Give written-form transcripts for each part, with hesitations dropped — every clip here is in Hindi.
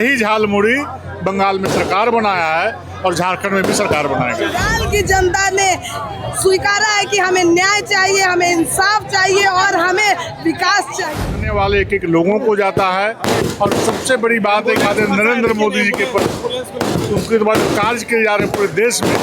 यही झालमुड़ी बंगाल में सरकार बनाया है और झारखंड में भी सरकार बनाएगी। बंगाल की जनता ने स्वीकारा है कि हमें न्याय चाहिए, हमें इंसाफ चाहिए और हमें विकास चाहिए। आने वाले एक एक लोगों को जाता है और सबसे बड़ी बात है कि नरेंद्र मोदी जी के पर उनके द्वारा कार्य किए जा रहे पूरे देश में,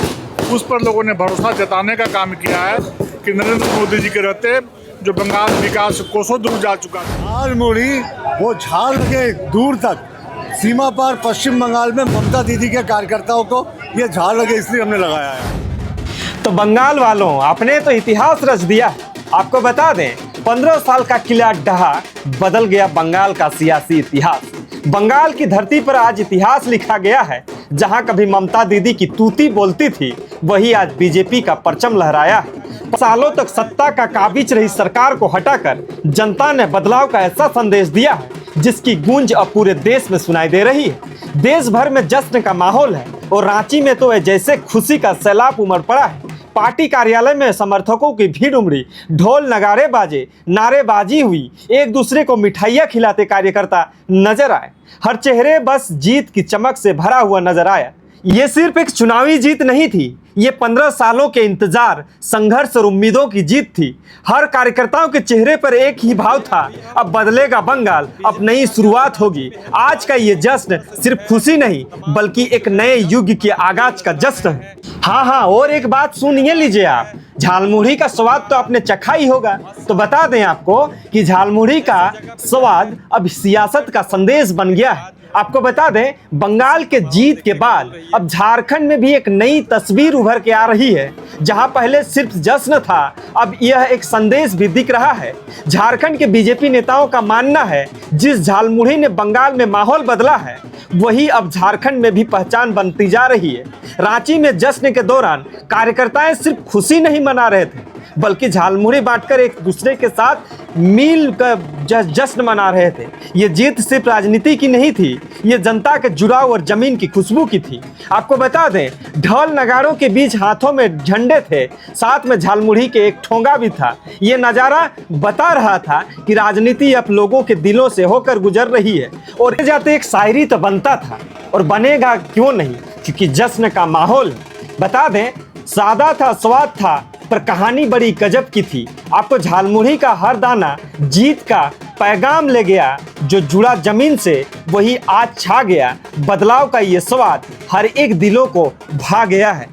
उस पर लोगों ने भरोसा जताने का काम किया है कि नरेंद्र मोदी जी के रहते जो बंगाल विकास कोसों दूर जा चुका है। झालमुड़ी वो झाल के दूर तक सीमा पार पश्चिम बंगाल में ममता दीदी के कार्यकर्ताओं को ये झाल लगे, इसलिए हमने लगाया है। तो बंगाल वालों, आपने तो इतिहास रच दिया। आपको बता दें, 15 साल का किला ढहा, बदल गया बंगाल का सियासी इतिहास। बंगाल की धरती पर आज इतिहास लिखा गया है। जहां कभी ममता दीदी की तूती बोलती थी, वही आज बीजेपी का परचम लहराया है। सालों तक सत्ता का काबिज रही सरकार को हटाकर जनता ने बदलाव का ऐसा संदेश दिया है जिसकी गूंज अब पूरे देश में सुनाई दे रही है। देश भर में जश्न का माहौल है और रांची में तो जैसे खुशी का सैलाब उमड़ पड़ा है। पार्टी कार्यालय में समर्थकों की भीड़ उमड़ी, ढोल नगाड़े बाजे, नारेबाजी हुई, एक दूसरे को मिठाइयाँ खिलाते कार्यकर्ता नजर आए। हर चेहरे बस जीत की चमक से भरा हुआ नजर आया। ये सिर्फ एक चुनावी जीत नहीं थी, ये 15 सालों के इंतजार, संघर्ष और उम्मीदों की जीत थी। हर कार्यकर्ताओं के चेहरे पर एक ही भाव था, अब बदलेगा बंगाल, अब नई शुरुआत होगी। आज का ये जश्न सिर्फ खुशी नहीं बल्कि एक नए युग के आगाज का जश्न है। हाँ, और एक बात सुनिए लीजिए आप, झालमुड़ी का स्वाद तो आपने चखा ही होगा। तो बता दें आपको कि झालमुड़ी का स्वाद अब सियासत का संदेश बन गया है। आपको बता दें, बंगाल के जीत के बाद अब झारखंड में भी एक नई तस्वीर उभर के आ रही है। जहां पहले सिर्फ जश्न था, अब यह एक संदेश भी दिख रहा है। झारखंड के बीजेपी नेताओं का मानना है, जिस झालमुड़ी ने बंगाल में माहौल बदला है, वही अब झारखंड में भी पहचान बनती जा रही है। रांची में जश्न के दौरान कार्यकर्ताएं सिर्फ खुशी नहीं मना रहे थे, बल्कि झालमुड़ी बांटकर एक दूसरे के साथ मिल कर जश्न मना रहे थे। ये जीत सिर्फ राजनीति की नहीं थी, ये जनता के जुड़ाव और जमीन की खुशबू की थी। आपको बता दें, ढोल नगाड़ों के बीच हाथों में झंडे थे, साथ में झालमुड़ी के एक ठोंगा भी था। ये नज़ारा बता रहा था कि राजनीति अब लोगों के दिलों से होकर गुजर रही है। और जाते एक शायरी तो बनता था और बनेगा क्यों नहीं, क्योंकि जश्न का माहौल। बता दें, सादा था, स्वाद था, पर कहानी बड़ी गजब की थी। आपको झालमुड़ी का हर दाना जीत का पैगाम ले गया, जो जुड़ा जमीन से वही आज छा गया। बदलाव का ये स्वाद हर एक दिलों को भा गया है।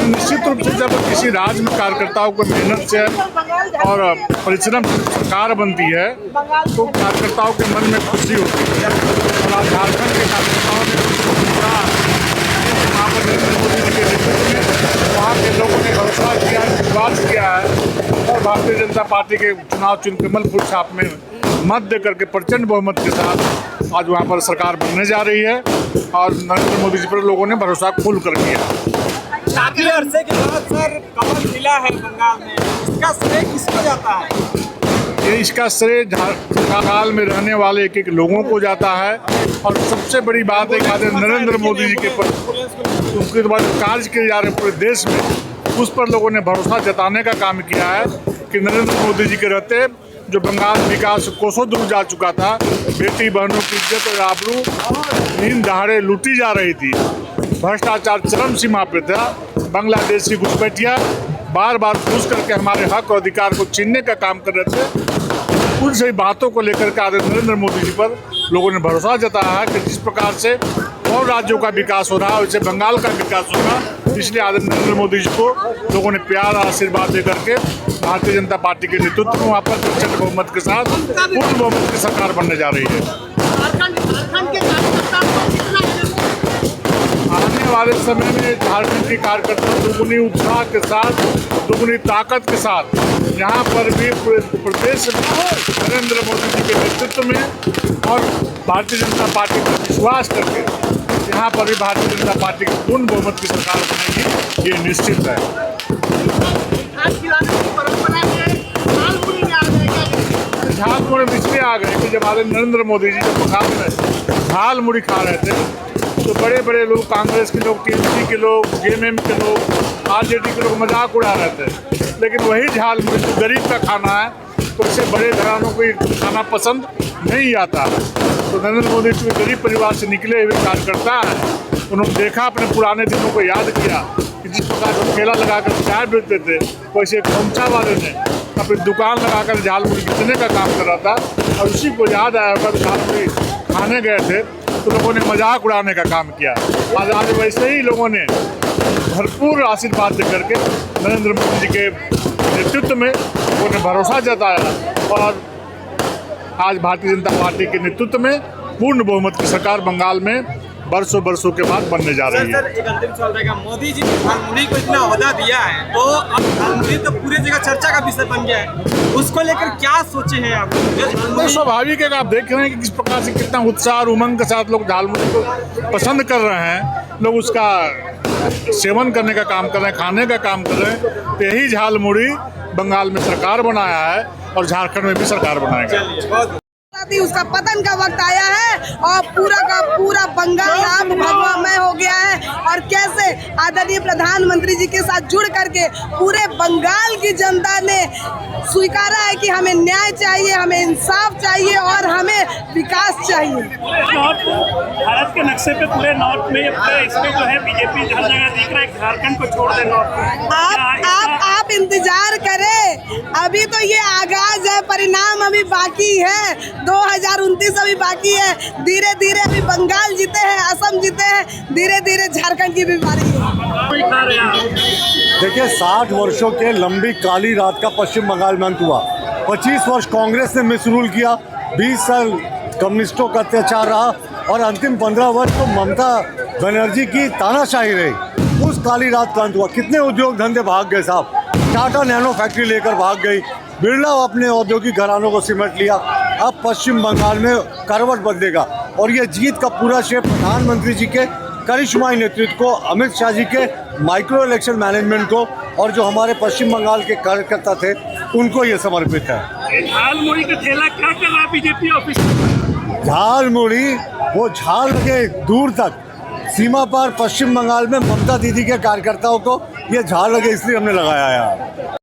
निश्चित रूप से जब किसी राज्य में कार्यकर्ताओं को मेहनत से और परिश्रम से सरकार बनती है तो कार्यकर्ताओं के मन में खुशी होती है। और आज झारखंड के कार्यकर्ताओं ने नरेंद्र मोदी जी के नेतृत्व में वहाँ के लोगों ने भरोसा किया, विश्वास किया है और भारतीय जनता पार्टी के चुनाव चिन्ह कमल फूल छाप में मत दे करके प्रचंड बहुमत के साथ आज वहाँ पर सरकार बनने जा रही है और नरेंद्र मोदी जी पर लोगों ने भरोसा खुल कर किया। काफी अरसे के बाद सर कमल खिला है बंगाल में, इसका श्रेय किसको जाता है? ये इसका श्रेय बंगाल में रहने वाले एक एक लोगों को जाता है और सबसे बड़ी बात है कि नरेंद्र मोदी जी के पर उनके द्वारा कार्य किए जा रहे पूरे देश में, उस पर लोगों ने भरोसा जताने का काम किया है कि नरेंद्र मोदी जी के रहते जो बंगाल विकास कोसों दूर जा चुका था, बेटी बहनों की इज्जत और आबरू नींद दहाड़े लूटी जा रही थी, भ्रष्टाचार चरम सीमा पे था, बांग्लादेश की घुसपैठियाँ बार बार घुस करके हमारे हक और अधिकार को छीनने का काम कर रहे थे। उन सभी बातों को लेकर के आदरणीय नरेंद्र मोदी जी पर लोगों ने भरोसा जताया है कि जिस प्रकार से और राज्यों का विकास हो रहा है वैसे बंगाल का विकास होगा। इसलिए आदरणीय नरेंद्र मोदी जी को लोगों ने प्यार और आशीर्वाद दे करके भारतीय जनता पार्टी के नेतृत्व में वहाँ पर प्रचंड बहुमत के साथ पूर्ण बहुमत की सरकार बनने जा रही है। आने वाले समय में झारखंड के कार्यकर्ता दुगुनी उत्साह के साथ, दुगुनी ताकत के साथ यहाँ पर भी प्रदेश में नरेंद्र मोदी जी के नेतृत्व में और भारतीय जनता पार्टी पर विश्वास करके यहाँ पर भी भारतीय जनता पार्टी की पूर्ण बहुमत की सरकार बनेगी, ये निश्चित है। झालमुड़ी इसलिए आ गए कि जब आदरणीय नरेंद्र मोदी जी जब बंगाल में झालमुड़ी खा रहे थे तो बड़े बड़े लोग, कांग्रेस के लोग, टीएमसी के लोग, जेएमएम के लोग, आरजेडी के लोग मजाक उड़ा रहे थे। लेकिन वही झालमुड़ी जो गरीब का खाना है उससे बड़े घरानों को ये खाना पसंद नहीं आता है। तो नरेंद्र मोदी चूँकि गरीब परिवार से निकले हुए कार्यकर्ता है, उन्होंने देखा, अपने पुराने दिनों को याद किया कि जिस प्रकार से ठेला लगाकर चाय बेचते थे, वैसे खोमचा वाले ने अपनी दुकान लगाकर झालमुड़ी बेचने का काम कर रहा था। और उसी को याद आया होगा, झालमुड़ी खाने गए थे तो लोगों ने मजाक उड़ाने का काम किया। आज वैसे ही लोगों ने भरपूर आशीर्वाद दे करके नरेंद्र मोदी जी के नेतृत्व में उन्होंने भरोसा जताया और आज भारतीय जनता पार्टी के नेतृत्व में पूर्ण बहुमत की सरकार बंगाल में बरसों के बाद बनने जा रही है। सर एक अंतिम सवाल रहेगा, मोदी जी ने झालमुड़ी को इतना ओहदा दिया है तो अब झालमुड़ी तो पूरी जगह चर्चा का विषय बन गया है, उसको लेकर क्या सोचे हैं आप? तो स्वाभाविक है कि आप देख रहे हैं कि किस प्रकार से कितना उत्साह और उमंग के साथ लोग झालमुड़ी को पसंद कर रहे हैं, लोग उसका सेवन करने का काम कर रहे हैं, खाने का काम कर रहे हैं। तो यही झालमुड़ी बंगाल में सरकार बनाया है और झारखंड में भी सरकार बनाएगा। अभी उसका पतन का वक्त आया है और पूरा का पूरा बंगाल आप भगवामय हो गया है। और कैसे आदरणीय प्रधानमंत्री जी के साथ जुड़ करके पूरे बंगाल की जनता ने स्वीकारा है कि हमें न्याय चाहिए, हमें इंसाफ चाहिए और हमें विकास चाहिए। नॉर्थ भारत के नक्शे पे पूरे नॉर्थ में इसमें जो है बीजेपी हर जगह दिख रहा है, झारखंड को छोड़ दे नॉर्थ। आप इंतजार करें, अभी तो ये आगाज है, परिणाम अभी बाकी है, 2029 अभी बाकी है। धीरे धीरे अभी बंगाल जीते हैं, असम जीते हैं, धीरे धीरे झारखंड की भी बारी है। देखिए 60 वर्षों के लंबी काली रात का पश्चिम बंगाल में अंत हुआ। 25 वर्ष कांग्रेस ने मिसरूल किया, 20 साल कम्युनिस्टों का अत्याचार रहा और अंतिम 15 वर्ष तो ममता बनर्जी की तानाशाही रही। उस काली रात का अंत हुआ। कितने उद्योग धंधे भाग गए साहब, टाटा नैनो फैक्ट्री लेकर भाग गई, बिरला अपने औद्योगिक घरानों को सिमट लिया। अब पश्चिम बंगाल में करवट बदलेगा और ये जीत का पूरा श्रेय प्रधानमंत्री जी के करिश्माई नेतृत्व को, अमित शाह जी के माइक्रो इलेक्शन मैनेजमेंट को और जो हमारे पश्चिम बंगाल के कार्यकर्ता थे उनको ये समर्पित है। झालमुड़ी का ठेला क्या कर रहा है बीजेपी ऑफिस? झालमुड़ी वो झाल लगे दूर तक, सीमा पार पश्चिम बंगाल में ममता दीदी के कार्यकर्ताओं को ये झाल लगे इसलिए हमने लगाया है।